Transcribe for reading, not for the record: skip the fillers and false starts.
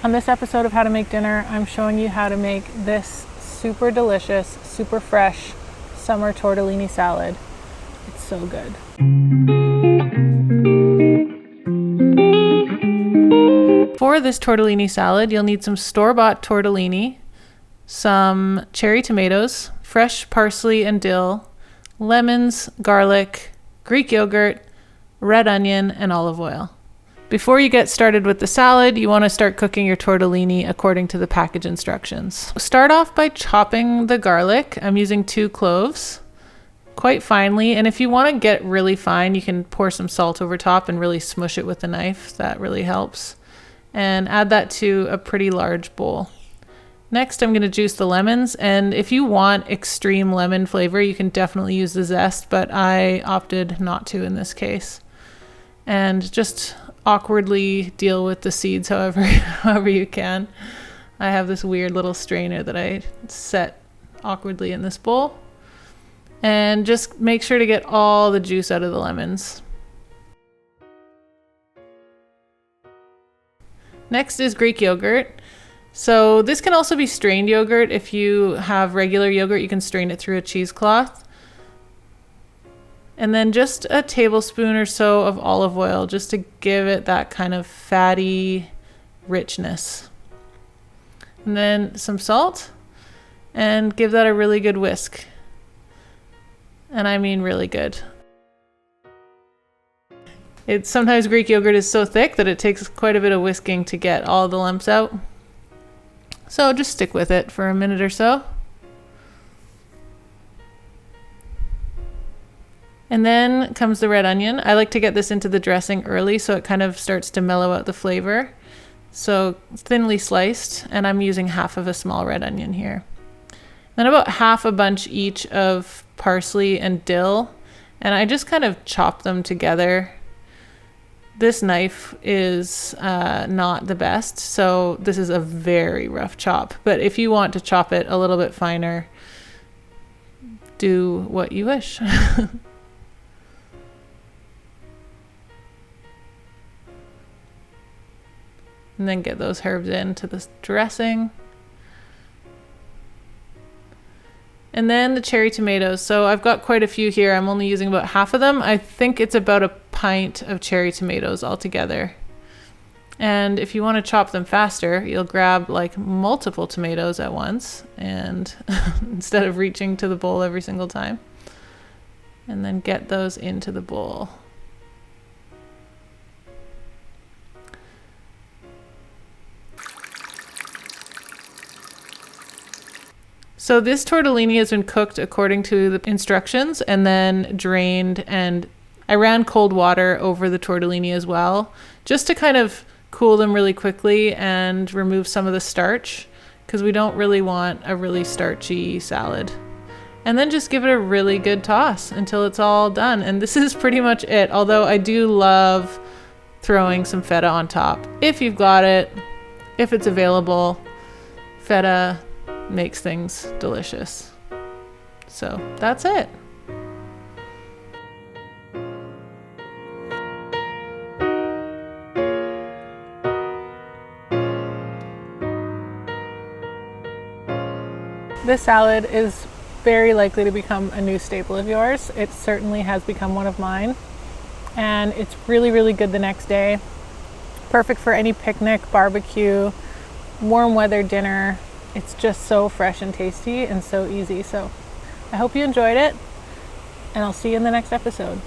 On this episode of How to Make Dinner, I'm showing you how to make this super delicious, super fresh summer tortellini salad. It's so good. For this tortellini salad, you'll need some store-bought tortellini, some cherry tomatoes, fresh parsley and dill, lemons, garlic, Greek yogurt, red onion, and olive oil. Before you get started with the salad, you want to start cooking your tortellini according to the package instructions. Start off by chopping the garlic. I'm using 2 cloves quite finely, and if you want to get really fine, you can pour some salt over top and really smush it with a knife. That really helps. And add that to a pretty large bowl. Next, I'm going to juice the lemons, and if you want extreme lemon flavor, you can definitely use the zest, but I opted not to in this case. And just awkwardly deal with the seeds however you can. I have this weird little strainer that I set awkwardly in this bowl. And just make sure to get all the juice out of the lemons. Next is Greek yogurt. So this can also be strained yogurt. If you have regular yogurt, you can strain it through a cheesecloth. And then just a tablespoon or so of olive oil, just to give it that kind of fatty richness. And then some salt, and give that a really good whisk. And I mean really good. Sometimes Greek yogurt is so thick that it takes quite a bit of whisking to get all the lumps out. So just stick with it for a minute or so. And then comes the red onion. I like to get this into the dressing early so it kind of starts to mellow out the flavor. So thinly sliced, and I'm using half of a small red onion here. Then about half a bunch each of parsley and dill, and I just kind of chop them together. This knife is not the best, so this is a very rough chop. But if you want to chop it a little bit finer, do what you wish. And then get those herbs into this dressing. And then the cherry tomatoes. So I've got quite a few here. I'm only using about half of them. I think it's about a pint of cherry tomatoes altogether. And if you want to chop them faster, you'll grab like multiple tomatoes at once, and instead of reaching to the bowl every single time. And then get those into the bowl. So this tortellini has been cooked according to the instructions and then drained, and I ran cold water over the tortellini as well, just to kind of cool them really quickly and remove some of the starch, because we don't really want a really starchy salad. And then just give it a really good toss until it's all done. And this is pretty much it, although I do love throwing some feta on top. If you've got it, if it's available, feta makes things delicious. So that's it. This salad is very likely to become a new staple of yours. It certainly has become one of mine. And it's really, really good the next day. Perfect for any picnic, barbecue, warm weather dinner. It's just so fresh and tasty and so easy. So I hope you enjoyed it, and I'll see you in the next episode.